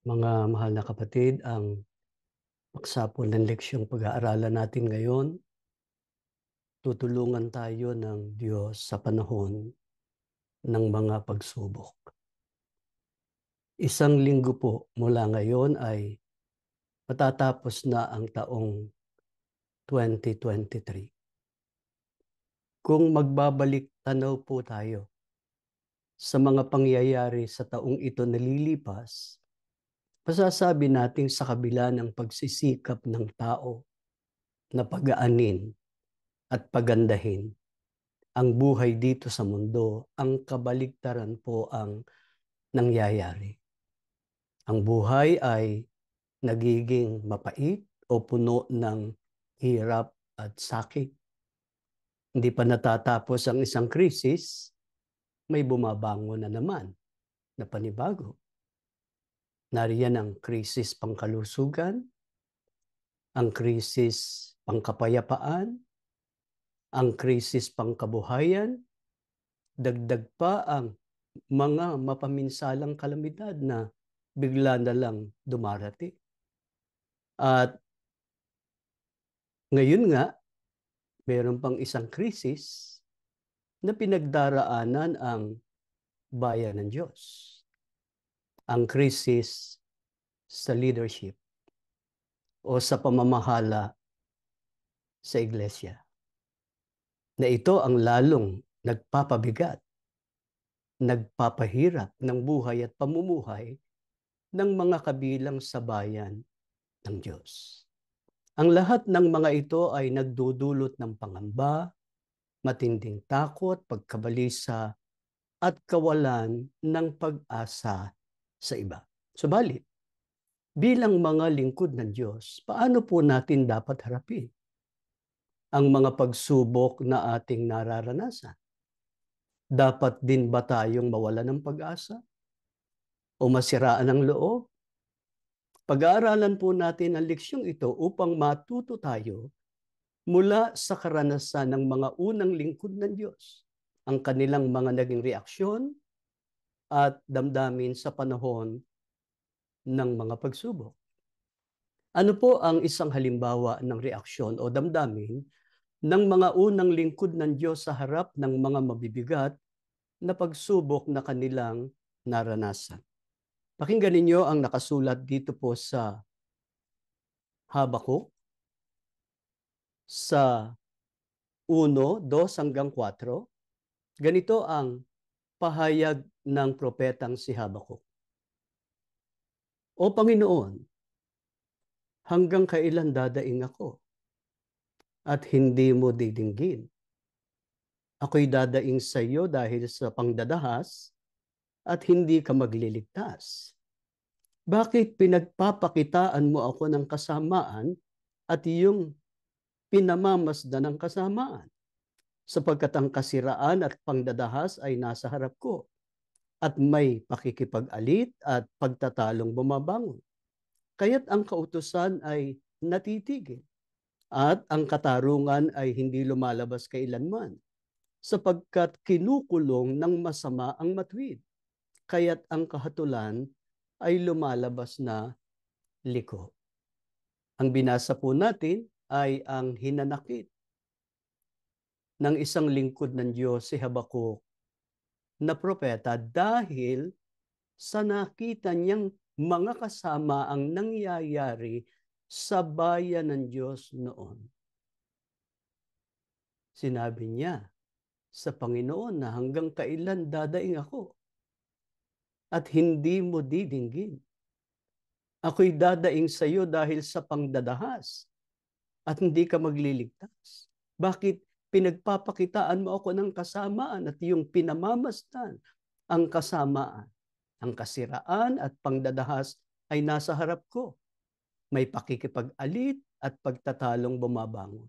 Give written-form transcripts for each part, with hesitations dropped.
Mga mahal na kapatid, ang paksa po ng leksyong pag-aaralan natin ngayon, tutulungan tayo ng Diyos sa panahon ng mga pagsubok. Isang linggo po mula ngayon ay matatapos na ang taong 2023. Kung magbabalik tanaw po tayo sa mga pangyayari sa taong ito na lilipas, masasabi natin sa kabila ng pagsisikap ng tao na pag-aanin at pagandahin ang buhay dito sa mundo, ang kabaligtaran po ang nangyayari. Ang buhay ay nagiging mapait o puno ng hirap at sakit. Hindi pa natatapos ang isang krisis, may bumabango na naman na panibago. Nariyan ang krisis pangkalusugan, ang krisis pangkapayapaan, ang krisis pangkabuhayan, dagdag pa ang mga mapaminsalang kalamidad na bigla na lang dumarating. At ngayon nga, meron pang isang krisis na pinagdaraanan ang bayan ng Diyos. Ang krisis sa leadership o sa pamamahala sa iglesia. Na ito ang lalong nagpapabigat, nagpapahirap ng buhay at pamumuhay ng mga kabilang sa bayan ng Diyos. Ang lahat ng mga ito ay nagdudulot ng pangamba, matinding takot, pagkabalisa, at kawalan ng pag-asa sa iba. Subalit, bilang mga lingkod ng Diyos, paano po natin dapat harapin ang mga pagsubok na ating nararanasan? Dapat din ba tayong mawala ng pag-asa o masiraan ng loob? Pag-aaralan po natin ang leksyong ito upang matuto tayo mula sa karanasan ng mga unang lingkod ng Diyos, ang kanilang mga naging reaksyon at damdamin sa panahon ng mga pagsubok. Ano po ang isang halimbawa ng reaksyon o damdamin ng mga unang lingkod ng Diyos sa harap ng mga mabibigat na pagsubok na kanilang naranasan? Pakinggan ninyo ang nakasulat dito po sa Habakuk sa 1:2-4. Ganito ang pahayag ng propetang si Habakuk. O Panginoon, hanggang kailan dadaing ako at hindi mo didinggin? Ako'y dadaing sa iyo dahil sa pangdadahas at hindi ka magliligtas. Bakit pinagpapakitaan mo ako ng kasamaan at iyong pinamamasdan ng kasamaan? Sapagkat ang kasiraan at pangdadahas ay nasa harap ko at may pakikipag-alit at pagtatalong bumabangon. Kaya't ang kautusan ay natitigil at ang katarungan ay hindi lumalabas kailanman, sapagkat kinukulong ng masama ang matuwid, kaya't ang kahatulan ay lumalabas na liko. Ang binasa po natin ay ang hinanakit ng isang lingkod ng Diyos, si Habakuk, na propeta, dahil sa nakita niyang mga kasama ang nangyayari sa bayan ng Diyos noon. Sinabi niya sa Panginoon na hanggang kailan dadaing ako at hindi mo didinggin? Ako'y dadaing sa iyo dahil sa pangdadahas at hindi ka magliligtas. Bakit pinagpapakitaan mo ako ng kasamaan at yung pinamamasdan ang kasamaan? Ang kasiraan at pangdadahas ay nasa harap ko. May pakikipag-alit at pagtatalong bumabangon.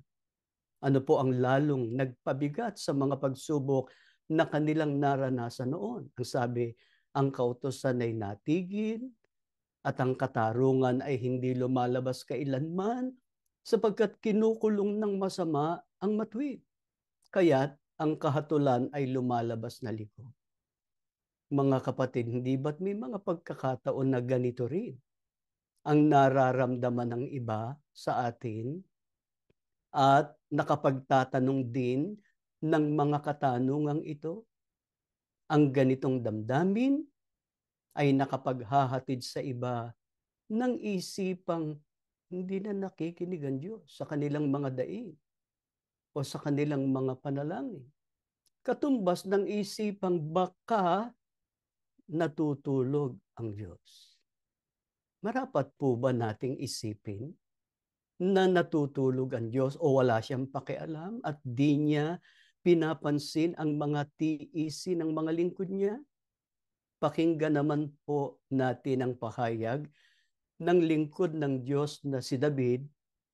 Ano po ang lalong nagpabigat sa mga pagsubok na kanilang naranasan noon? Ang sabi, ang kautusan ay natigil at ang katarungan ay hindi lumalabas kailanman, sapagkat kinukulong ng masama ang matuwid, kaya't ang kahatulan ay lumalabas na liko. Mga kapatid, hindi ba't may mga pagkakataon na ganito rin ang nararamdaman ng iba sa atin at nakapagtatanong din ng mga katanungang ito. Ang ganitong damdamin ay nakapaghahatid sa iba ng isipang hindi na nakikinig ang Diyos sa kanilang mga daing o sa kanilang mga panalangin. Katumbas ng isipang baka natutulog ang Diyos. Marapat po ba nating isipin na natutulog ang Diyos o wala siyang pakialam at di niya pinapansin ang mga tiisin ng mga lingkod niya? Pakinggan naman po natin ang pahayag ng lingkod ng Diyos na si David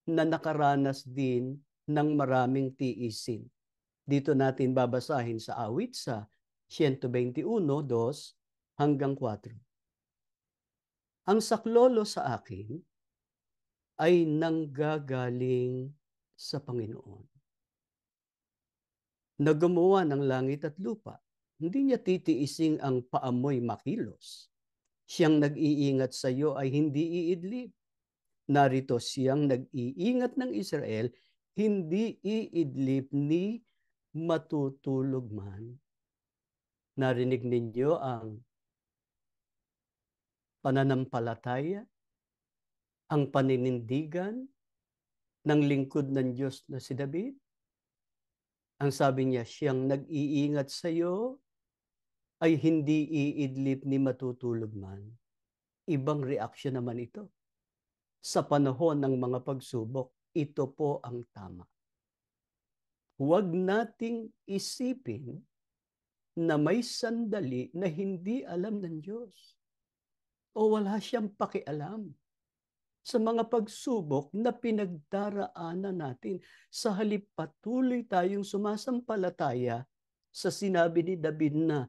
na nakaranas din ng maraming tiisin. Dito natin babasahin sa awit sa 121:2 hanggang 4. Ang saklolo sa akin ay nanggagaling sa Panginoon, na gumawa ng langit at lupa. Hindi niya titiising ang paamoy makilos. Siyang nag-iingat sa iyo ay hindi iidlip. Narito siyang nag-iingat ng Israel, hindi iidlip ni matutulog man. Narinig ninyo ang pananampalataya, ang paninindigan ng lingkod ng Diyos na si David? Ang sabi niya, siyang nag-iingat sa iyo ay hindi iidlip ni matutulog man. Ibang reaksyon naman ito. Sa panahon ng mga pagsubok, ito po ang tama. Huwag nating isipin na may sandali na hindi alam ng Diyos o wala siyang pakialam sa mga pagsubok na pinagdaraanan natin. Sa halip patuloy tayong sumasampalataya sa sinabi ni David na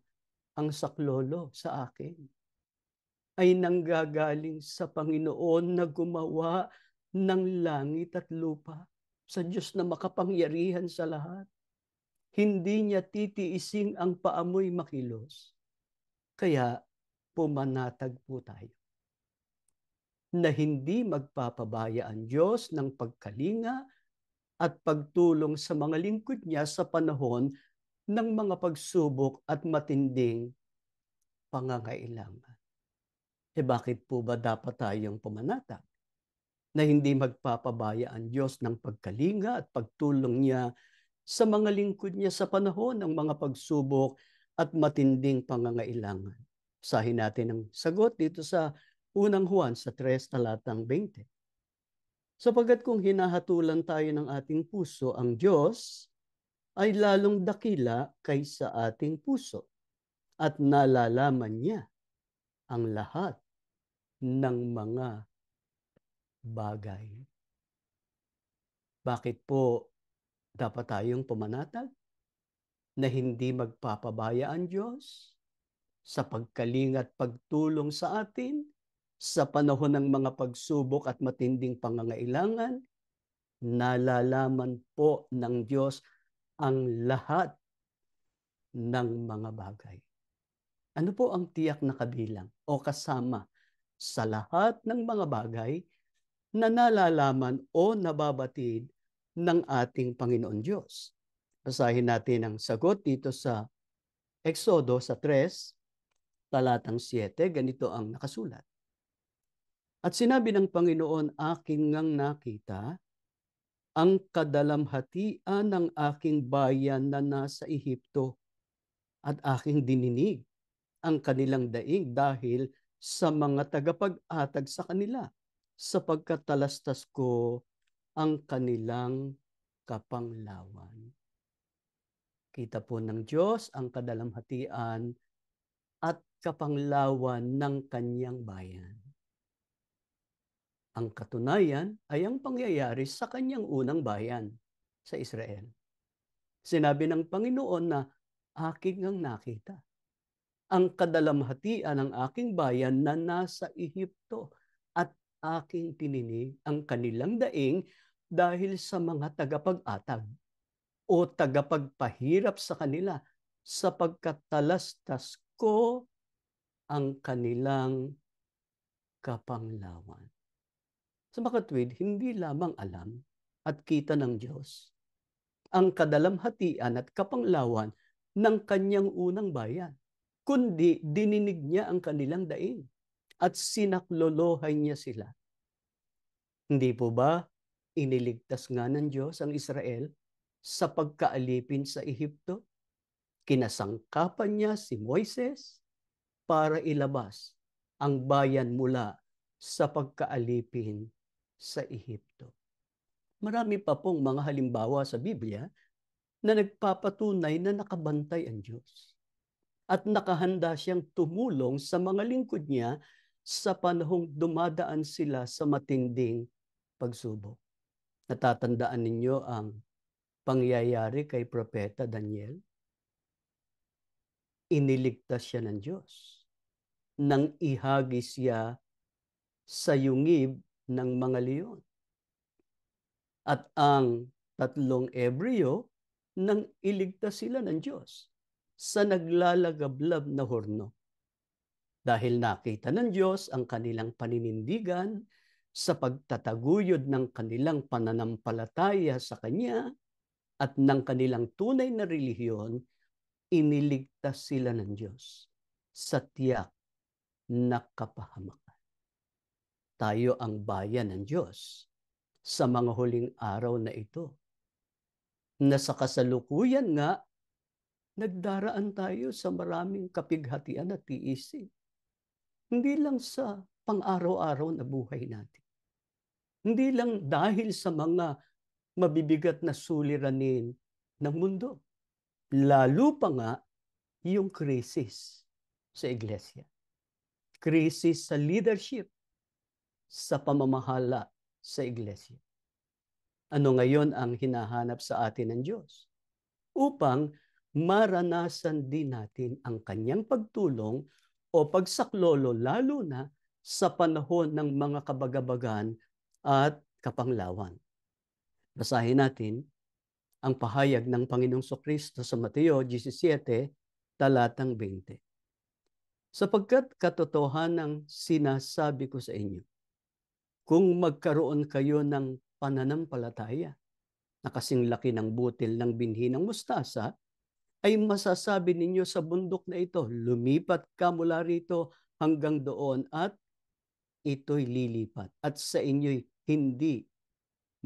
ang saklolo sa akin ay nanggagaling sa Panginoon na gumawa ng langit at lupa, sa Diyos na makapangyarihan sa lahat. Hindi niya titiising ang paamoy makilos. Kaya pumanatag po tayo na hindi magpapabaya ang Diyos ng pagkalinga at pagtulong sa mga lingkod niya sa panahon ng mga pagsubok at matinding pangangailangan. Bakit po ba dapat tayong pumanatag na hindi magpapabaya ang Diyos ng pagkalinga at pagtulong niya sa mga lingkod niya sa panahon ng mga pagsubok at matinding pangangailangan? Basahin natin ang sagot dito sa unang Juan sa 3 talatang 20. Sapagkat kung hinahatulan tayo ng ating puso, ang Diyos ay lalong dakila kaysa ating puso at nalalaman niya ang lahat ng mga bagay. Bakit po dapat tayong pumanatag na hindi magpapabaya ang Diyos sa pagkalinga at pagtulong sa atin sa panahon ng mga pagsubok at matinding pangangailangan? Nalalaman po ng Diyos ang lahat ng mga bagay. Ano po ang tiyak na kabilang o kasama sa lahat ng mga bagay na nalalaman o nababatid ng ating Panginoon Diyos? Basahin natin ang sagot dito sa Exodo sa 3, talatang 7. Ganito ang nakasulat. At sinabi ng Panginoon, aking ngang nakita ang kadalamhatian ng aking bayan na nasa Ehipto at aking dininig ang kanilang daing dahil sa mga tagapag-atag sa kanila, sapagkat talastas ko ang kanilang kapanglawan. Kita po ng Diyos ang kadalamhatian at kapanglawan ng kanyang bayan. Ang katunayan ay ang pangyayari sa kanyang unang bayan sa Israel. Sinabi ng Panginoon na aking ang nakita ang kadalamhatian ng aking bayan na nasa Ehipto at aking tininig ang kanilang daing dahil sa mga tagapag-atag o tagapagpahirap sa kanila, sapagkat talastas ko ang kanilang kapanglawan. Sa makatwid, hindi lamang alam at kita ng Diyos ang kadalamhatian at kapanglawan ng kanyang unang bayan, kundi dininig niya ang kanilang daing at sinaklolohay niya sila. Hindi po ba iniligtas nga ng Diyos ang Israel sa pagkaalipin sa Ehipto? Kinasangkapan niya si Moises para ilabas ang bayan mula sa pagkaalipin sa Ehipto. Marami pa pong mga halimbawa sa Biblia na nagpapatunay na nakabantay ang Diyos at nakahanda siyang tumulong sa mga lingkod niya sa panahong dumadaan sila sa matinding pagsubok. Natatandaan ninyo ang pangyayari kay Propeta Daniel? Iniligtas siya ng Diyos nang ihagis siya sa yungib ng mga leon. At ang 3 Ebreo nang iligtas sila ng Diyos sa naglalagablab na horno. Dahil nakita ng Diyos ang kanilang paninindigan sa pagtataguyod ng kanilang pananampalataya sa Kanya at ng kanilang tunay na relihiyon, iniligtas sila ng Diyos sa tiyak na kapahamakan. Tayo ang bayan ng Diyos sa mga huling araw na ito, na sa kasalukuyan nga, nagdaraan tayo sa maraming kapighatian at tiisin. Hindi lang sa pang-araw-araw na buhay natin. Hindi lang dahil sa mga mabibigat na suliranin ng mundo. Lalo pa nga yung krisis sa iglesia. Krisis sa leadership, sa pamamahala sa iglesia. Ano ngayon ang hinahanap sa atin ng Diyos? Upang maranasan din natin ang kanyang pagtulong o pagsaklolo, lalo na sa panahon ng mga kabagabagan at kapanglawan. Basahin natin ang pahayag ng Panginoong Kristo sa Mateo 17, talatang 20. Sapagkat katotohanang sinasabi ko sa inyo, kung magkaroon kayo ng pananampalataya na kasing laki ng butil ng binhi ng mustasa, ay masasabi ninyo sa bundok na ito, lumipat ka mula rito hanggang doon at ito'y lilipat. At sa inyo'y hindi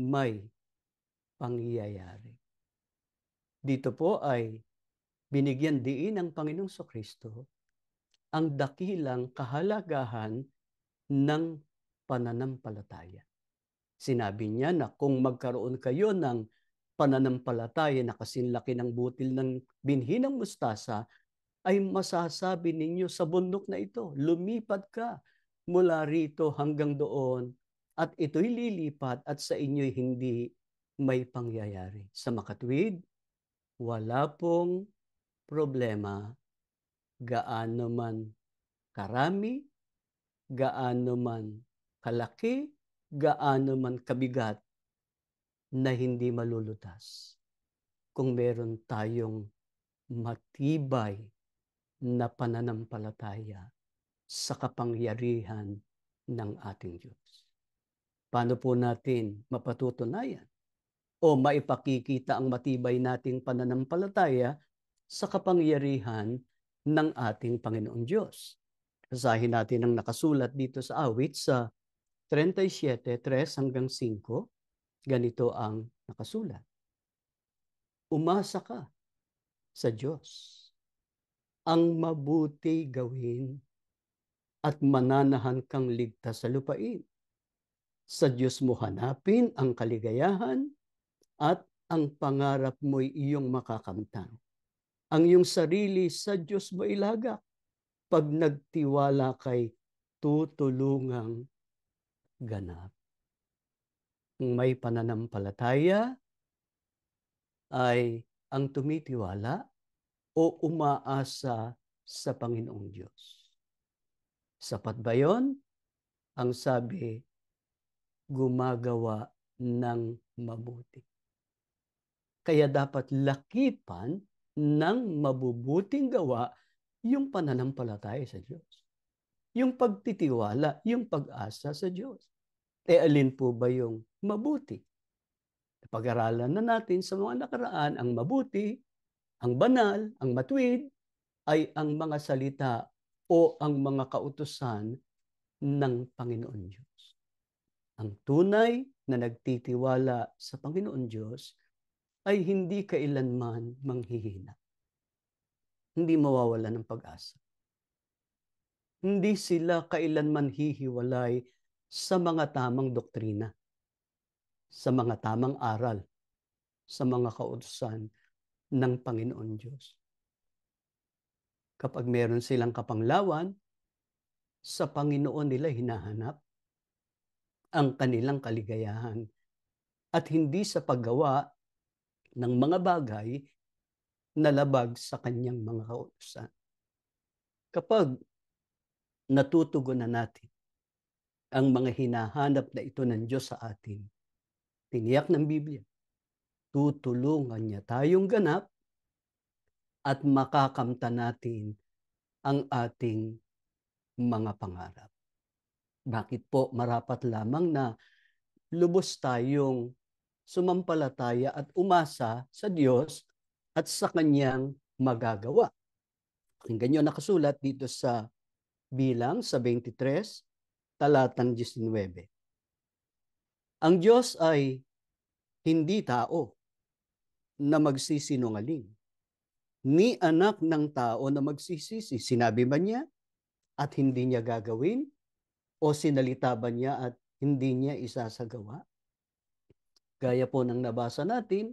may pangyayari. Dito po ay binigyan diin ng Panginoong Kristo ang dakilang kahalagahan ng pananampalataya. Sinabi niya na kung magkaroon kayo ng pananampalataya na kasinlaki ng butil ng binhi ng mustasa, ay masasabi ninyo sa bundok na ito, lumipat ka mula rito hanggang doon at ito'y lilipat at sa inyo'y hindi may pangyayari. Sa makatwid, wala pong problema gaano man karami, gaano man kalaki, gaano man kabigat na hindi malulutas kung meron tayong matibay na pananampalataya sa kapangyarihan ng ating Diyos. Paano po natin mapatutunayan o maipakikita ang matibay nating pananampalataya sa kapangyarihan ng ating Panginoong Diyos? Basahin natin ang nakasulat dito sa awit sa 37:3-5. Ganito ang nakasulat. Umasa ka sa Diyos, ang mabuti gawin at mananahan kang ligtas sa lupain. Sa Diyos mo hanapin ang kaligayahan at ang pangarap mo'y iyong makakamtan. Ang iyong sarili sa Diyos mo ilagak. Pag nagtiwala kay tutulungang ganap. Kung may pananampalataya ay ang tumitiwala o umaasa sa Panginoong Diyos. Sapat ba yon? Ang sabi, gumagawa ng mabuti. Kaya dapat lakipan ng mabubuting gawa yung pananampalataya sa Diyos. Yung pagtitiwala, yung pag-asa sa Diyos. alin po ba yung mabuti? Pag-aralan na natin sa mga nakaraan, ang mabuti, ang banal, ang matuwid, ay ang mga salita o ang mga kautusan ng Panginoon Diyos. Ang tunay na nagtitiwala sa Panginoon Diyos ay hindi kailanman manghihina. Hindi mawawala ng pag-asa. Hindi sila kailanman hihiwalay sa mga tamang doktrina, sa mga tamang aral, sa mga kautusan ng Panginoon Diyos. Kapag meron silang kapanglawan, sa Panginoon nila hinahanap ang kanilang kaligayahan at hindi sa paggawa ng mga bagay na labag sa kanyang mga kautusan. Kapag natutugunan natin ang mga hinahanap na ito ng Diyos sa atin, tiniyak ng Biblia, tutulungan niya tayong ganap at makakamtan natin ang ating mga pangarap. Bakit po marapat lamang na lubos tayong sumampalataya at umasa sa Diyos at sa kanyang magagawa? Pakinggan nyo nakasulat dito sa Bilang sa 23, talatang 19. Ang Diyos ay hindi tao na magsisinungaling, ni anak ng tao na magsisisi. Sinabi ba niya at hindi niya gagawin? O sinalita ba niya at hindi niya isasagawa? Gaya po ng nabasa natin,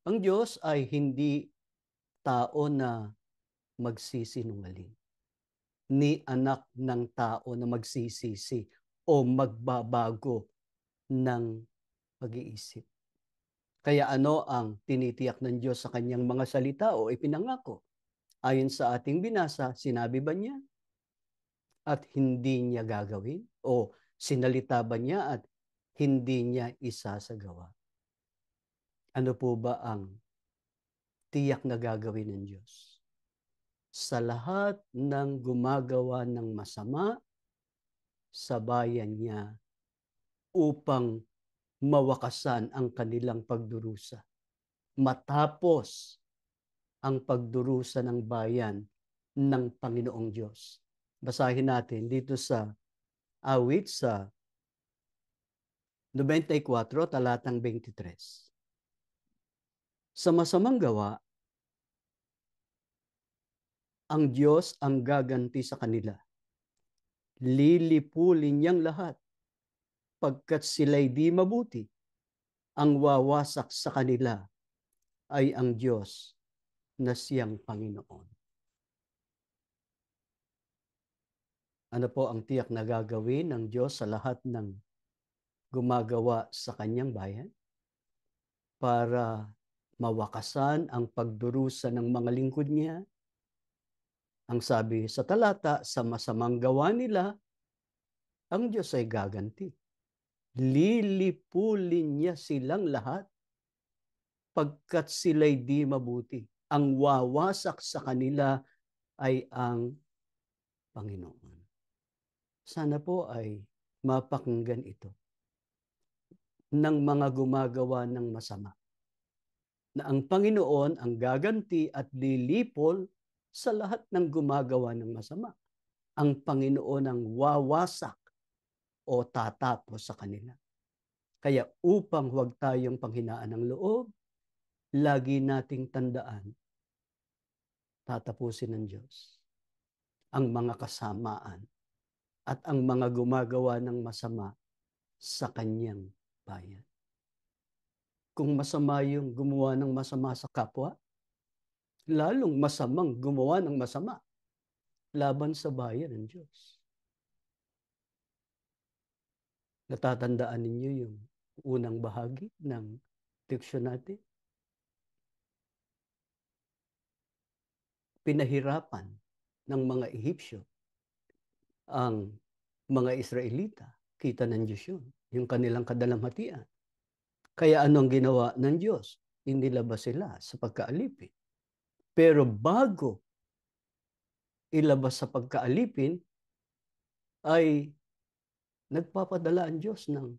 ang Diyos ay hindi tao na magsisinungaling, ni anak ng tao na magsisisi o magbabago ng pag-iisip. Kaya ano ang tinitiyak ng Diyos sa kanyang mga salita o ipinangako? Ayon sa ating binasa, sinabi ba niya at hindi niya gagawin? O sinalita ba niya at hindi niya isasagawa? Ano po ba ang tiyak na gagawin ng Diyos? Sa lahat ng gumagawa ng masama sa bayan niya upang mawakasan ang kanilang pagdurusa. Matapos ang pagdurusa ng bayan ng Panginoong Diyos. Basahin natin dito sa awit sa 94, talatang 23. Sa masamang gawa, ang Diyos ang gaganti sa kanila. Lilipulin niyang lahat, pagkat sila'y di mabuti. Ang wawasak sa kanila ay ang Diyos na siyang Panginoon. Ano po ang tiyak na gagawin ng Diyos sa lahat ng gumagawa sa kanyang bayan? Para mawakasan ang pagdurusa ng mga lingkod niya. Ang sabi sa talata, sa masamang gawa nila, ang Diyos ay gaganti. Lilipulin niya silang lahat pagkat sila'y di mabuti. Ang wawasak sa kanila ay ang Panginoon. Sana po ay mapakinggan ito ng mga gumagawa ng masama, na ang Panginoon ang gaganti at lilipol sa lahat ng gumagawa ng masama. Ang Panginoon ang wawasak o tatapos sa kanila. Kaya upang huwag tayong panghinaan ng loob, lagi nating tandaan, tatapusin ng Diyos ang mga kasamaan at ang mga gumagawa ng masama sa kanyang bayan. Kung masama yung gumawa ng masama sa kapwa, lalong masamang gumawa ng masama laban sa bayan ng Diyos. Natatandaan ninyo yung unang bahagi ng diksyon natin? Pinahirapan ng mga Ehipsyo ang mga Israelita. Kita ng Diyos yun, yung kanilang kadalamhatian. Kaya anong ginawa ng Diyos? Inilabas sila sa pagkaalipin. Pero bago ilabas sa pagkaalipin, ay nagpapadala ang Diyos ng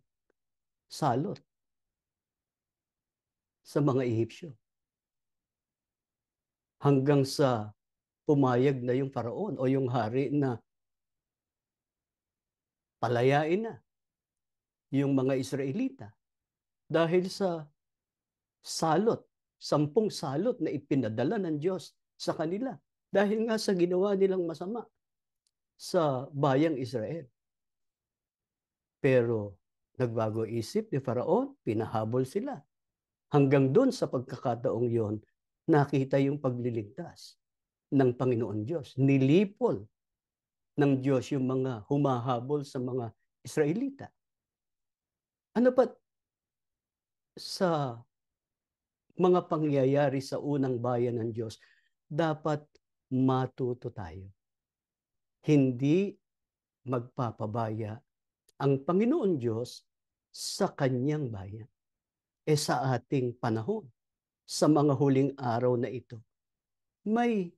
salot sa mga Ehipsyo. Hanggang sa pumayag na yung Faraon o yung hari na palayain na yung mga Israelita dahil sa salot, 10 salot na ipinadala ng Diyos sa kanila dahil nga sa ginawa nilang masama sa bayang Israel. Pero nagbago isip ni Faraon, pinahabol sila. Hanggang doon sa pagkakataong yon, nakita yung pagliligtas ng Panginoon Diyos. Nilipol ng Diyos yung mga humahabol sa mga Israelita. Ano pa sa mga pangyayari sa unang bayan ng Diyos, dapat matuto tayo. Hindi magpapabaya ang Panginoon Diyos sa kanyang bayan. Sa ating panahon, sa mga huling araw na ito, may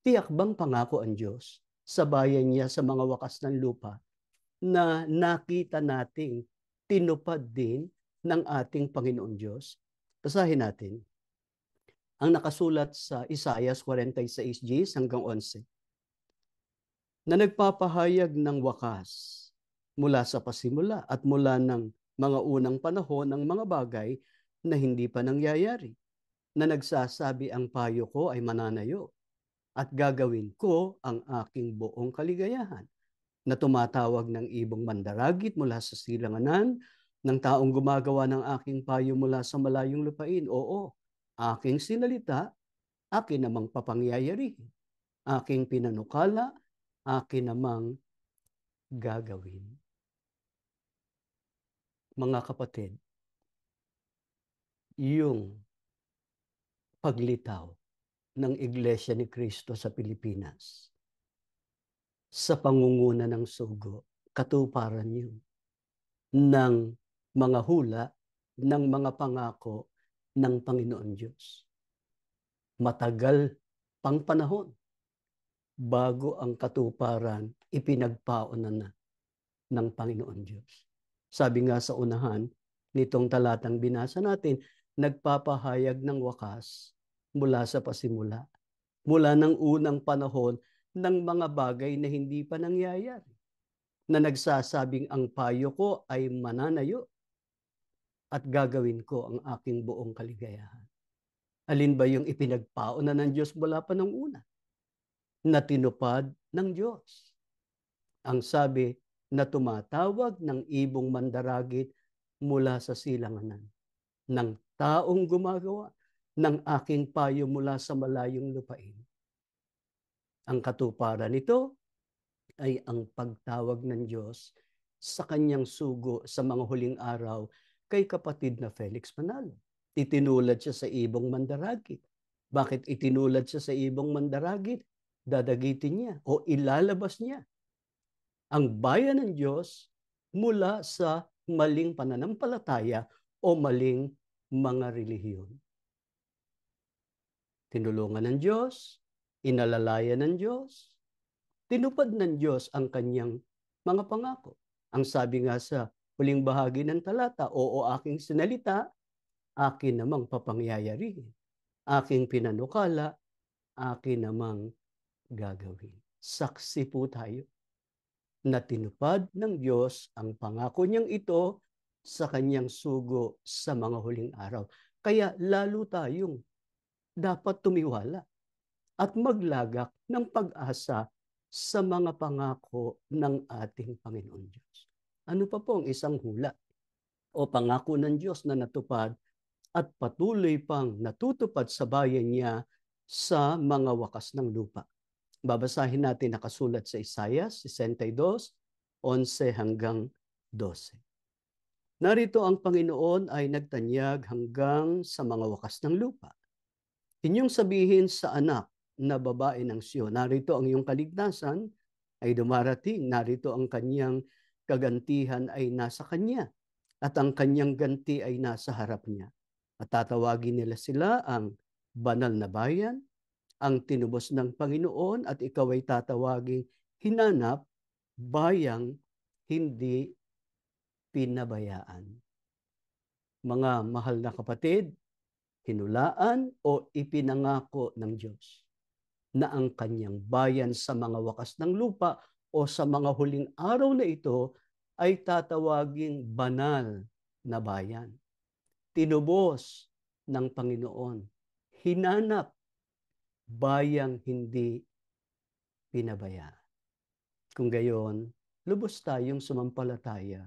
tiyak bang pangako ang Diyos sa bayan niya sa mga wakas ng lupa na nakita nating tinupad din ng ating Panginoon Diyos? Basahin natin ang nakasulat sa Isaiah 46:10 hanggang 11, na nagpapahayag ng wakas mula sa pasimula at mula ng mga unang panahon ng mga bagay na hindi pa nangyayari, na nagsasabi ang payo ko ay mananayo at gagawin ko ang aking buong kaligayahan, na tumatawag ng ibong mandaragit mula sa silanganan, ng taong gumagawa ng aking payo mula sa malayong lupain. Oo, aking sinalita, akin namang papangyayarihin. Aking pinanukala, akin namang gagawin. Mga kapatid, yung paglitaw ng Iglesia ni Cristo sa Pilipinas sa pangunguna ng sugo, katuparan yun ng mga hula, ng mga pangako ng Panginoon Diyos. Matagal pang panahon bago ang katuparan ipinagpaunan na ng Panginoon Diyos. Sabi nga sa unahan nitong talatang binasa natin, nagpapahayag ng wakas mula sa pasimula, mula ng unang panahon ng mga bagay na hindi pa nangyayari, na nagsasabing ang payo ko ay mananayo at gagawin ko ang aking buong kaligayahan. Alin ba yung ipinagpaunan ng Diyos mula pa ng una? Na tinupad ng Diyos. Ang sabi na tumatawag ng ibong mandaragit mula sa silanganan, ng taong gumagawa ng aking payo mula sa malayong lupain. Ang katuparan nito ay ang pagtawag ng Diyos sa kanyang sugo sa mga huling araw kay kapatid na Felix Manalo. Itinulad siya sa ibong mandaragit. Bakit itinulad siya sa ibong mandaragit? Dadagitin niya o ilalabas niya ang bayan ng Diyos mula sa maling pananampalataya o maling mga relihiyon. Tinulungan ng Diyos, inalalayan ng Diyos, tinupad ng Diyos ang kanyang mga pangako. Ang sabi nga sa huling bahagi ng talata, oo, aking sinalita, akin namang papangyayarihin. Aking pinanukala, akin namang gagawin. Saksi po tayo na tinupad ng Diyos ang pangako niyang ito sa kanyang sugo sa mga huling araw. Kaya lalo tayong dapat tumiwala at maglagak ng pag-asa sa mga pangako ng ating Panginoon Diyos. Ano pa po ang isang hula o pangako ng Diyos na natupad at patuloy pang natutupad sa bayan niya sa mga wakas ng lupa? Babasahin natin nakasulat sa Isaiah 62:11 hanggang 12. Narito ang Panginoon ay nagtanyag hanggang sa mga wakas ng lupa. Inyong sabihin sa anak na babae ng Siyon, narito ang iyong kaligtasan ay dumarating, narito ang kanyang kagantihan ay nasa kanya, at ang kanyang ganti ay nasa harap niya. At tatawagin nila sila ang banal na bayan, ang tinubos ng Panginoon, at ikaw ay tatawaging hinanap, bayang hindi pinabayaan. Mga mahal na kapatid, hinulaan o ipinangako ng Diyos na ang kanyang bayan sa mga wakas ng lupa o sa mga huling araw na ito ay tatawaging banal na bayan. Tinubos ng Panginoon, hinanap, bayang hindi pinabayaan. Kung gayon, lubos tayong sumampalataya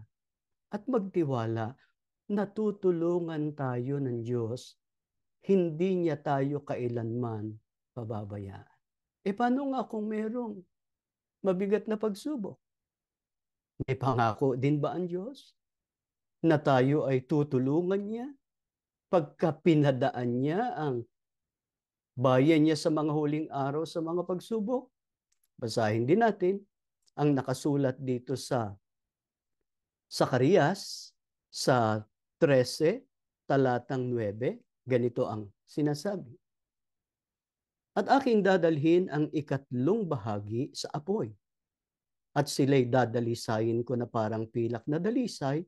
at magtiwala na tutulungan tayo ng Diyos, hindi niya tayo kailanman pababayaan. Paano nga kung merong mabigat na pagsubok? May pangako din ba ang Diyos na tayo ay tutulungan niya pagka pinadaan niya ang bayan niya sa mga huling araw sa mga pagsubok? Basahin din natin ang nakasulat dito sa Zacarias sa 13, talatang 9. Ganito ang sinasabi. At aking dadalhin ang ikatlong bahagi sa apoy. At sila'y dadalisayin ko na parang pilak na dalisay,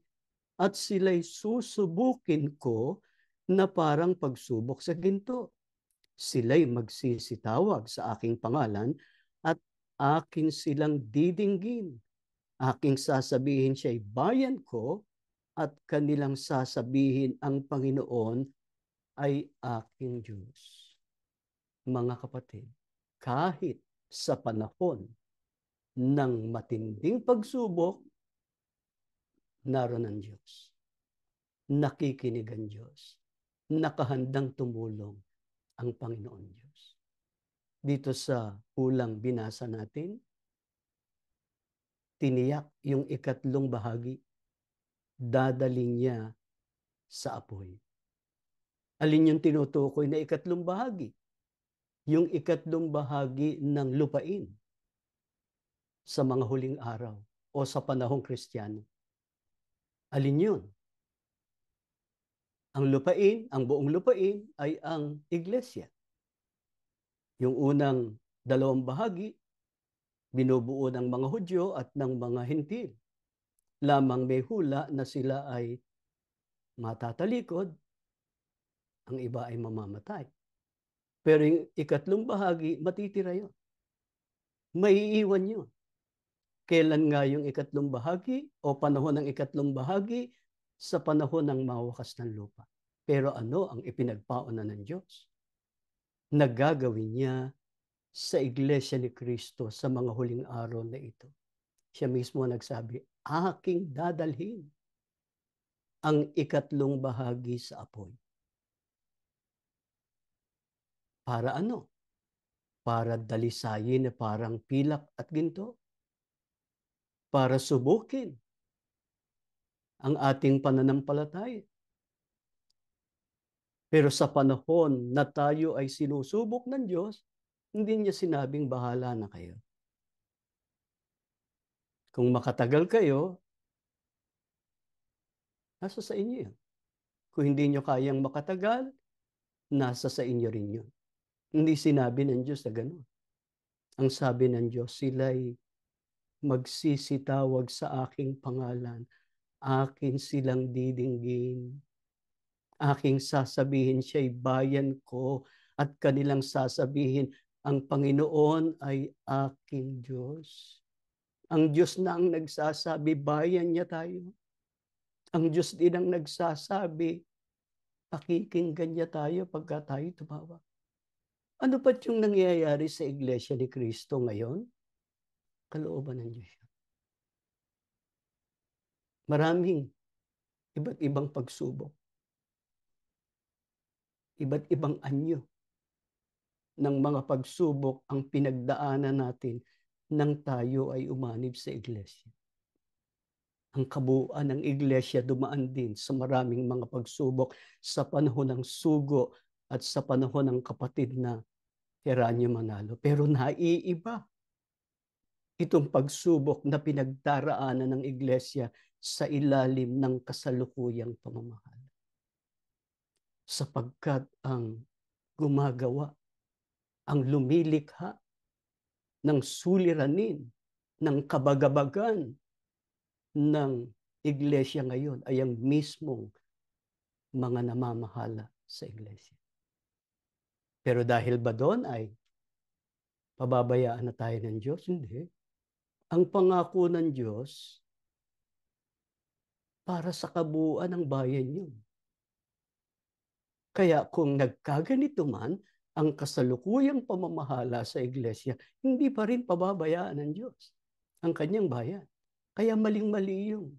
at sila'y susubukin ko na parang pagsubok sa ginto. Sila'y magsisitawag sa aking pangalan at akin silang didinggin. Aking sasabihin siya'y bayan ko at kanilang sasabihin ang Panginoon ay aking Diyos. Mga kapatid, kahit sa panahon ng matinding pagsubok, naroon ang Diyos. Nakikinig ang Diyos. Nakahandang tumulong ang Panginoon Diyos. Dito sa ulang binasa natin, tiniyak yung ikatlong bahagi, dadaling niya sa apoy. Alin yung tinutukoy na ikatlong bahagi? Yung ikatlong bahagi ng lupain sa mga huling araw o sa panahong Kristiyano. Alin yun? Ang lupain, ang buong lupain ay ang iglesia. Yung unang dalawang bahagi, binubuo ng mga Hudyo at ng mga Hintil. Lamang may hula na sila ay matatalikod, ang iba ay mamamatay. Pero yung ikatlong bahagi, matitira yun. Maiiwan yun. Kailan nga yung ikatlong bahagi o panahon ng ikatlong bahagi? Sa panahon ng mawakas ng lupa. Pero ano ang ipinagpauna ng Diyos? Nagagawin niya sa Iglesia ni Cristo sa mga huling araw na ito. Siya mismo nagsabi, aking dadalhin ang ikatlong bahagi sa apoy. Para ano? Para dalisayin na parang pilak at ginto. Para subukin ang ating pananampalataya. Pero sa panahon na tayo ay sinusubok ng Diyos, hindi niya sinabing bahala na kayo. Kung makatagal kayo, nasa sa inyo yun. Kung hindi nyo kayang makatagal, nasa sa inyo rin yun. Hindi sinabi ng Diyos na gano'n. Ang sabi ng Diyos, sila'y magsisitawag sa aking pangalan, akin silang didinggin. Aking sasabihin siya'y bayan ko at kanilang sasabihin, ang Panginoon ay aking Diyos. Ang Diyos na ang nagsasabi, bayan niya tayo. Ang Diyos din ang nagsasabi, pakikinggan niya tayo pagka tayo tumawag. Ano pa yung nangyayari sa Iglesia ni Cristo ngayon? Kalooban ng Diyos. Maraming iba't ibang pagsubok. Iba't ibang anyo ng mga pagsubok ang pinagdaanan natin nang tayo ay umanib sa Iglesia. Ang kabuuan ng Iglesia dumaan din sa maraming mga pagsubok sa panahon ng sugo at sa panahon ng kapatid na Heranio Manalo. Pero naiiba itong pagsubok na pinagdaraanan ng Iglesia sa ilalim ng kasalukuyang pamamahal. Sapagkat ang gumagawa, ang lumilikha ng suliranin, ng kabagabagan ng iglesia ngayon ay ang mismong mga namamahala sa iglesia. Pero dahil ba doon ay pababayaan na tayo ng Diyos? Hindi. Ang pangako ng Diyos para sa kabuuan ng bayan yun. Kaya kung nagkaganito man ang kasalukuyang pamamahala sa iglesia, hindi pa rin pababayaan ng Diyos ang kanyang bayan. Kaya maling-mali yung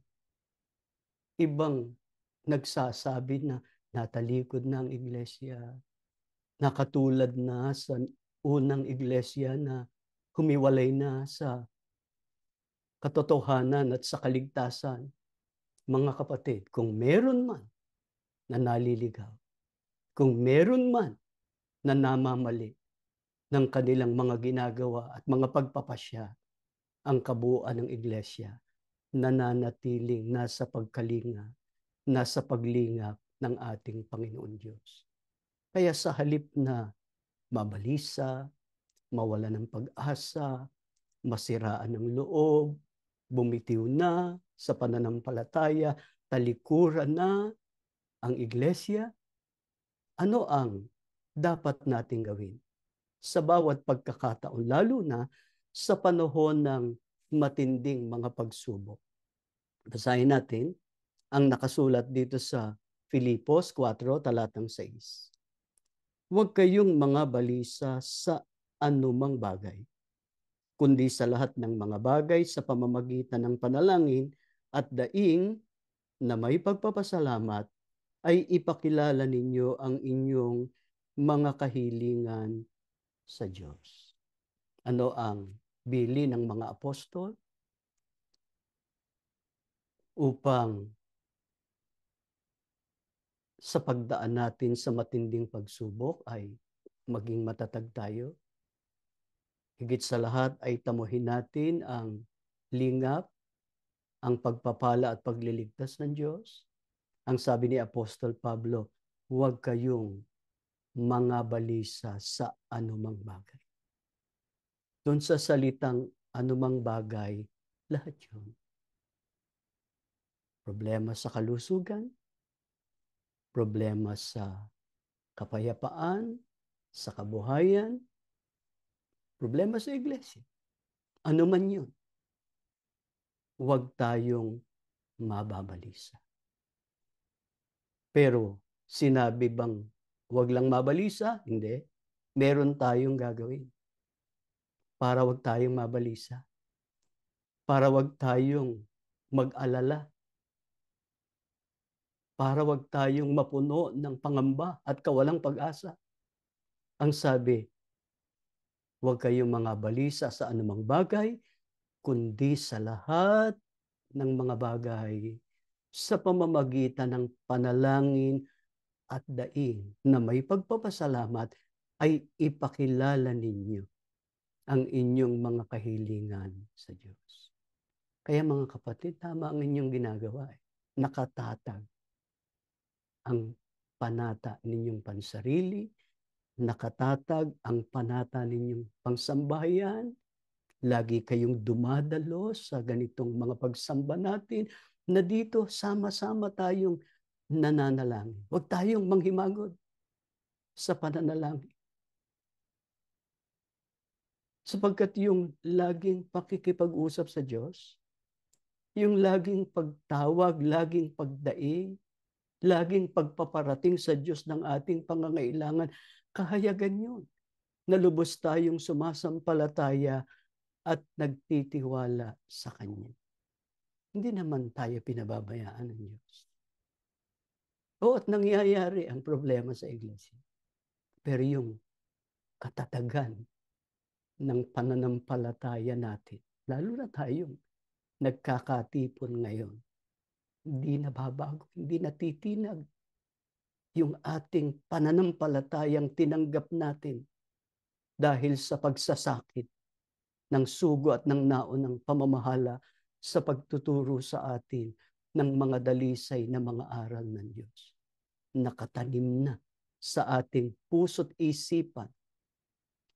ibang nagsasabi na natalikod na ang iglesia, nakatulad na sa unang iglesia na humiwalay na sa katotohanan at sa kaligtasan. Mga kapatid, kung meron man na naliligaw, kung meron man na namamali ng kanilang mga ginagawa at mga pagpapasya, ang kabuuan ng iglesia nananatiling nasa pagkalinga, nasa paglingap ng ating Panginoon Diyos. Kaya sa halip na mabalisa, mawala ng pag-asa, masiraan ng loob, bumitiw na sa pananampalataya, talikuran na ang iglesia, ano ang dapat nating gawin sa bawat pagkakataon, lalo na sa panahon ng matinding mga pagsubok? Basahin natin ang nakasulat dito sa Filipos 4, talatang 6. Huwag kayong mga balisa sa anumang bagay, kundi sa lahat ng mga bagay sa pamamagitan ng panalangin at daing na may pagpapasalamat ay ipakilala ninyo ang inyong mga kahilingan sa Diyos. Ano ang bili ng mga apostol? Upang sa pagdaan natin sa matinding pagsubok ay maging matatag tayo. Higit sa lahat ay tamuhin natin ang lingap, ang pagpapala at pagliligtas ng Diyos. Ang sabi ni Apostol Pablo, huwag kayong mga balisa sa anumang bagay. Doon sa salitang anumang bagay, lahat yun. Problema sa kalusugan, problema sa kapayapaan, sa kabuhayan, problema sa iglesia. Ano man yun, huwag tayong mababalisa. Pero sinabi bang huwag lang mabalisa? Hindi. Meron tayong gagawin para huwag tayong mabalisa. Para huwag tayong mag-alala. Para huwag tayong mapuno ng pangamba at kawalang pag-asa. Ang sabi, huwag kayong mga balisa sa anumang bagay, kundi sa lahat ng mga bagay sa pamamagitan ng panalangin at daing na may pagpapasalamat ay ipakilala ninyo ang inyong mga kahilingan sa Diyos. Kaya mga kapatid, tama ang inyong ginagawa. Nakatatag ang panata ninyong pansarili, nakatatag ang panata ninyong pangsambahayan, lagi kayong dumadalo sa ganitong mga pagsamba natin na dito sama-sama tayong nananalangin. Huwag tayong manghimagod sa pananalangin. Sapagkat yung laging pakikipag-usap sa Diyos, yung laging pagtawag, laging pagdaing, laging pagpaparating sa Diyos ng ating pangangailangan, kahayagan yun. Nalubos tayong sumasampalataya at nagtitiwala sa Kanya. Hindi naman tayo pinababayaan ng Diyos. Oo, at nangyayari ang problema sa iglesia. Pero yung katatagan ng pananampalataya natin, lalo na tayong nagkakatipon ngayon, hindi nababago, hindi natitinag yung ating pananampalatayang tinanggap natin dahil sa pagsasakit ng sugo at ng naunang pamamahala sa pagtuturo sa atin ng mga dalisay na mga aral ng Diyos. Nakatanim na sa ating puso't isipan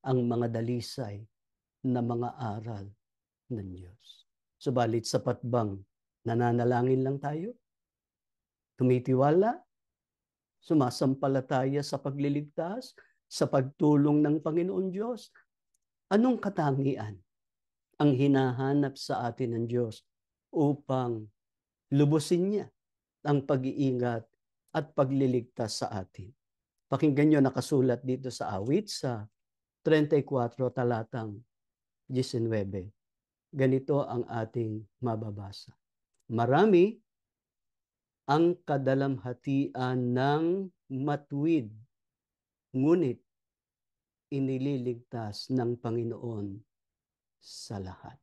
ang mga dalisay na mga aral ng Diyos. Subalit sapat bang Nananalangin lang tayo, tumitiwala, sumasampalataya sa pagliligtas, sa pagtulong ng Panginoon Diyos. Anong katangian ang hinahanap sa atin ng Diyos upang lubusin niya ang pag-iingat at pagliligtas sa atin? Pakinggan nyo, nakasulat dito sa awit sa 34 talatang 19. Ganito ang ating mababasa. Marami ang kadalamhatian ng matuwid, ngunit inililigtas ng Panginoon sa lahat.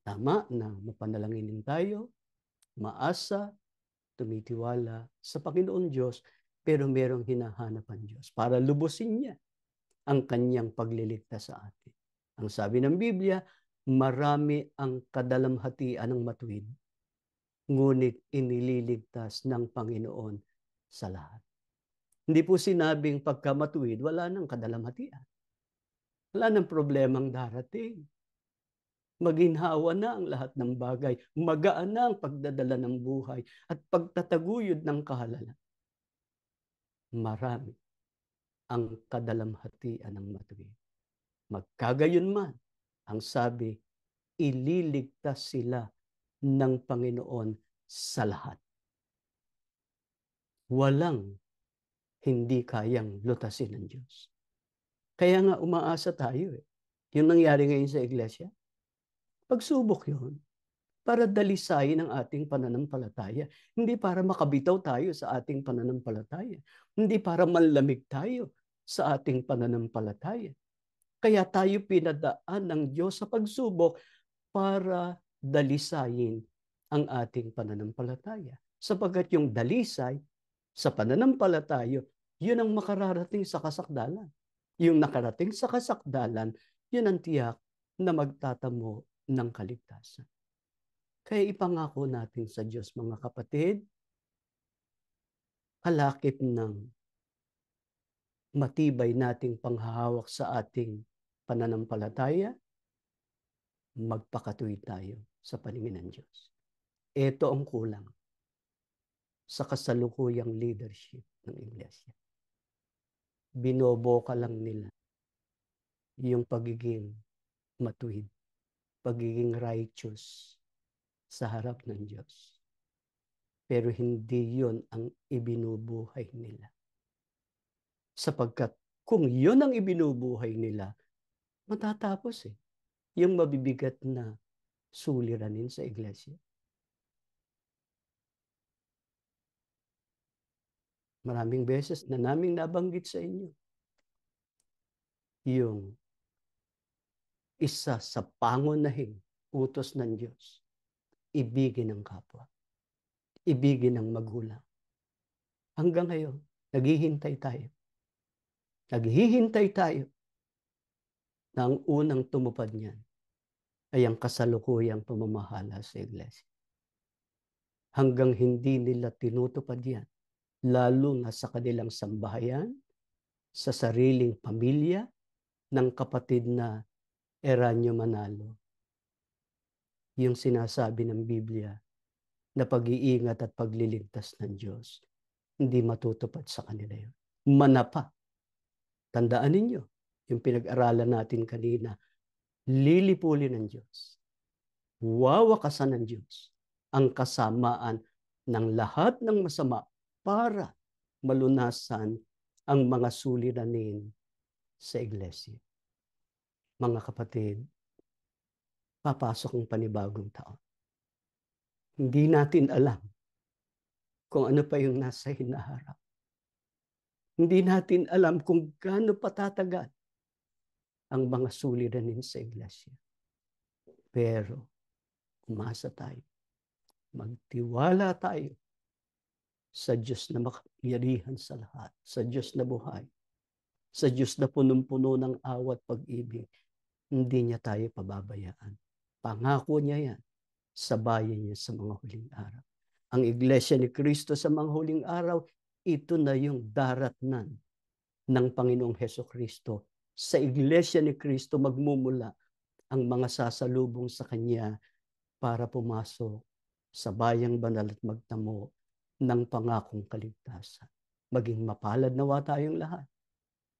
Tama na mapanalanginin tayo, maasa, tumitiwala sa Panginoon Diyos, pero merong hinahanap ang Diyos para lubusin niya ang kanyang pagliligtas sa atin. Ang sabi ng Biblia, marami ang kadalamhatian ng matuwid, ngunit inililigtas ng Panginoon sa lahat. Hindi po sinabing pagka matuwid, wala nang kadalamhatian. Wala nang problemang darating. Maginhawa na ang lahat ng bagay. Magaan na ang pagdadala ng buhay at pagtataguyod ng kahalalan. Marami ang kadalamhatian ng matuwid. Magkagayon man, ang sabi, ililigtas sila ng Panginoon sa lahat. Walang hindi kayang lutasin ng Diyos. Kaya nga umaasa tayo eh. Yung nangyari ngayon sa iglesia, pagsubok yun para dalisayin ang ating pananampalataya. Hindi para makabitaw tayo sa ating pananampalataya. Hindi para manlamig tayo sa ating pananampalataya. Kaya tayo pinadaan ng Diyos sa pagsubok para dalisayin ang ating pananampalataya. Sapagkat yung dalisay sa pananampalataya, yun ang makararating sa kasakdalan. Yung nakarating sa kasakdalan, yun ang tiyak na magtatamo ng kaligtasan. Kaya ipangako natin sa Diyos, mga kapatid, kalakip ng matibay nating panghahawak sa ating pananampalataya, magpakatuwid tayo sa paningin ng Diyos. Ito ang kulang sa kasalukuyang leadership ng Iglesia. Binoboka lang nila yung pagiging matuwid, pagiging righteous sa harap ng Diyos. Pero hindi yon ang ibinubuhay nila. Sapagkat kung yon ang ibinubuhay nila, matatapos yung mabibigat na suliranin sa iglesia. Maraming beses na naming nabanggit sa inyo yung isa sa pangunahing utos ng Diyos, ibigin ang kapwa, ibigin ang magulang. Hanggang ngayon, naghihintay tayo. Naghihintay tayo na ang unang tumupad niyan ay ang kasalukuyang pamamahala sa iglesia. Hanggang hindi nila tinutupad yan, lalo na sa kanilang sambahayan, sa sariling pamilya ng kapatid na Eranio Manalo. Yung sinasabi ng Biblia na pag-iingat at pagliligtas ng Diyos, hindi matutupad sa kanila yun. Manapa. Tandaan ninyo, yung pinag-aralan natin kanina, lilipulin ng Diyos. Wawakasan ng Diyos ang kasamaan ng lahat ng masama para malunasan ang mga suliranin sa iglesia. Mga kapatid, papasok ang panibagong taon. Hindi natin alam kung ano pa yung nasa hinaharap. Hindi natin alam kung gaano patatagal ang mga suliranin sa iglesia. Pero umasa tayo. Magtiwala tayo sa Diyos na makapangyarihan sa lahat, sa Diyos na buhay, sa Diyos na punong-puno ng awat pag-ibig. Hindi niya tayo pababayaan. Pangako niya yan sa bayan niya sa mga huling araw. Ang Iglesia ni Cristo sa mga huling araw, ito na yung daratnan ng Panginoong Hesukristo. Sa Iglesia ni Cristo magmumula ang mga sasalubong sa Kanya para pumasok sa bayang banal at magtamo ng pangakong kaligtasan. Maging mapalad nawa tayong lahat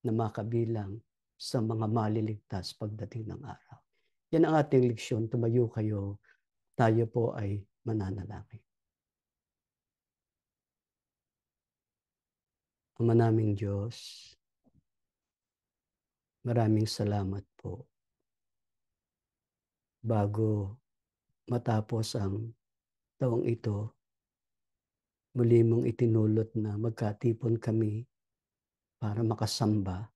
na makabilang sa mga maliligtas pagdating ng araw. Yan ang ating leksyon. Tumayo kayo. Tayo po ay mananalangin. Ama naming Diyos, maraming salamat po. Bago matapos ang taong ito, muli mong itinulot na magkatipon kami para makasamba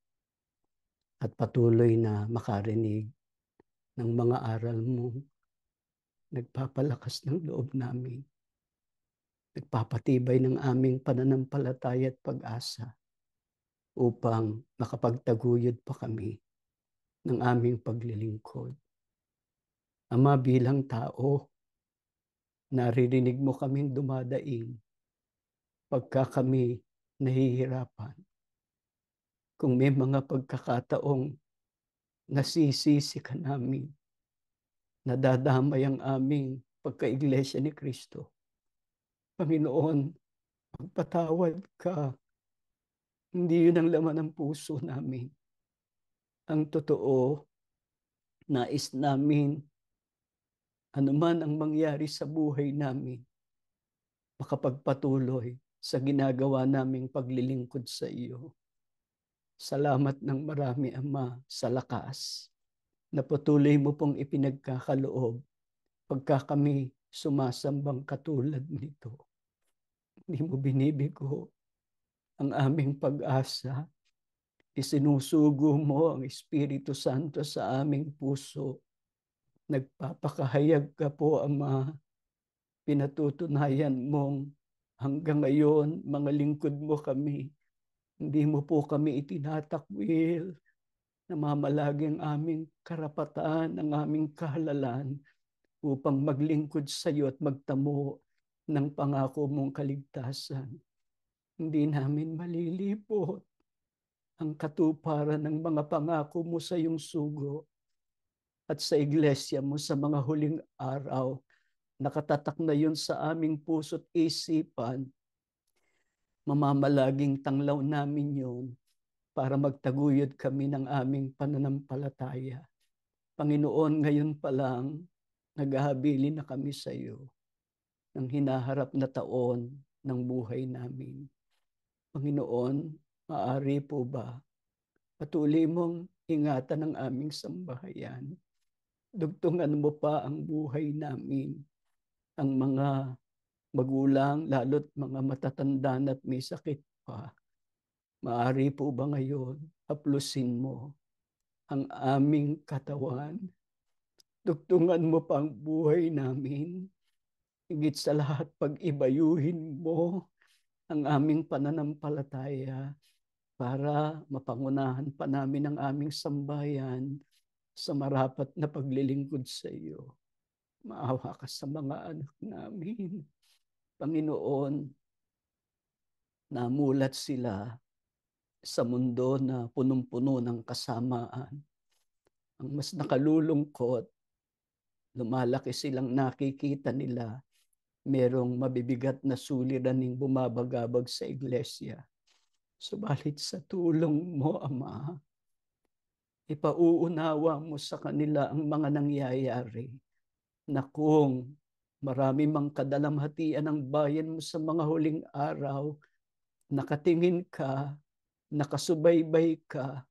at patuloy na makarinig ng mga aral mo, nagpapalakas ng loob namin, nagpapatibay ng aming pananampalataya at pag-asa upang makapagtaguyod pa kami ng aming paglilingkod. Ama, bilang tao, naririnig mo kaming dumadaing pagka kami nahihirapan. Kung may mga pagkakataong nasisisi ka namin, nadadamay ang aming pagka-iglesia ni Kristo. Panginoon, magpatawad ka. Hindi yun ang laman ng puso namin. Ang totoo, nais namin, anuman ang mangyari sa buhay namin, makapagpatuloy sa ginagawa naming paglilingkod sa iyo. Salamat ng marami, Ama, sa lakas na patuloy mo pong ipinagkakaloob pagka kami sumasambang katulad nito. Hindi mo binibigo ang aming pag-asa. Isinusugo mo ang Espiritu Santo sa aming puso. Nagpapakahayag ka po, Ama. Pinatutunayan mong hanggang ngayon, mga lingkod mo kami. Hindi mo po kami itinatakwil. Namamalagi ang aming karapatan, ang aming kahalalan upang maglingkod sa iyo at magtamo ng pangako mong kaligtasan. Hindi namin malilipot ang katuparan ng mga pangako mo sa iyong sugo at sa iglesia mo sa mga huling araw. Nakatatak na yun sa aming puso't isipan. Mamamalaging tanglaw namin yun para magtaguyod kami ng aming pananampalataya. Panginoon, ngayon pa lang, naghahabilin na kami sa iyo ng hinaharap na taon ng buhay namin. Panginoon, maaari po ba patuloy mong ingatan ang aming sambahayan? Dugtungan mo pa ang buhay namin, ang mga magulang, lalo't mga matatanda at may sakit pa. Maaari po ba ngayon haplusin mo ang aming katawan? Dugtungan mo pa ang buhay namin. Higit sa lahat, pag-ibayuhin mo ang aming pananampalataya para mapangunahan pa namin ang aming sambayan sa marapat na paglilingkod sa iyo. Maawa ka sa mga anak namin. Panginoon, namulat sila sa mundo na punong-puno ng kasamaan. Ang mas nakalulungkot, lumalaki silang nakikita nila merong mabibigat na suliraning bumabagabag sa iglesia. Subalit sa tulong mo, Ama, ipauunawa mo sa kanila ang mga nangyayari na kung marami mang kadalamhatian ang bayan mo sa mga huling araw, nakatingin ka, nakasubaybay ka,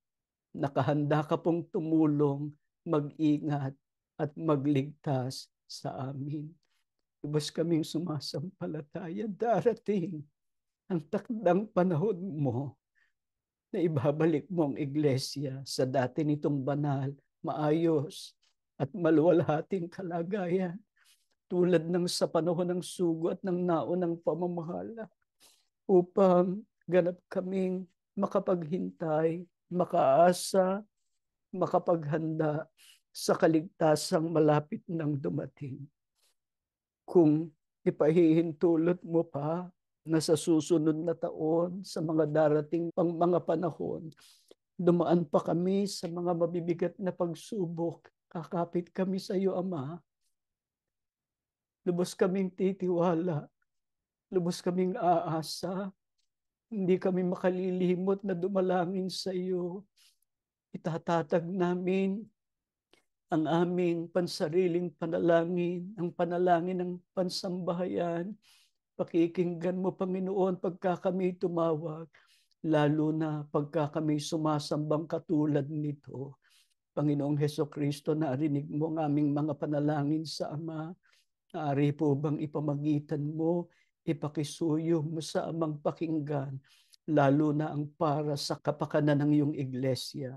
nakahanda ka pong tumulong, mag-ingat at magligtas sa amin. Lubos kaming sumasampalataya, darating ang takdang panahon mo na ibabalik mo ang iglesia sa dati nitong banal, maayos at maluwalhating kalagayan tulad ng sa panahon ng sugo at ng naunang pamamahala upang ganap kaming makapaghintay, makaasa, makapaghanda sa kaligtasang malapit ng dumating. Kung ipahihintulot mo pa na sa susunod na taon, sa mga darating pang mga panahon, dumaan pa kami sa mga mabibigat na pagsubok, kakapit kami sa iyo, Ama. Lubos kaming titiwala, lubos kaming aasa. Hindi kami makalilimot na dumalangin sa iyo. Itatatag namin ang aming pansariling panalangin, ang panalangin ng pansambahayan. Pakikinggan mo, Panginoon, pagka kami tumawag, lalo na pagka kami sumasambang katulad nito. Panginoong Hesukristo, narinig mo ang aming mga panalangin sa Ama. Naari po bang ipamagitan mo, ipakisuyo mo sa Amang pakinggan, lalo na ang para sa kapakanan ng iyong iglesia.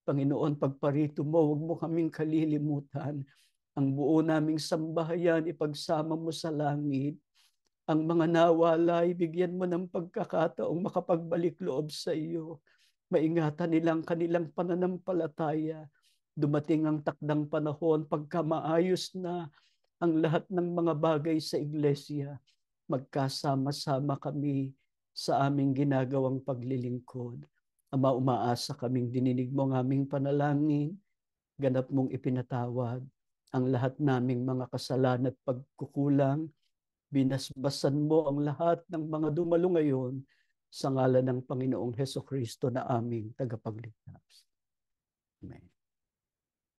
Panginoon, pagparito mo, huwag mo kaming kalilimutan. Ang buo naming sambahayan, ipagsama mo sa langit. Ang mga nawalay, bigyan mo ng pagkakataong makapagbalik loob sa iyo. Maingatan nilang kanilang pananampalataya. Dumating ang takdang panahon pagka maayos na ang lahat ng mga bagay sa iglesia. Magkasama-sama kami sa aming ginagawang paglilingkod. Ama, umaasa kaming dininig mo ang aming panalangin, ganap mong ipinatawad ang lahat naming mga kasalanan at pagkukulang. Binasbasan mo ang lahat ng mga dumalo ngayon sa ngalan ng Panginoong Hesukristo na aming tagapagligtas. Amen.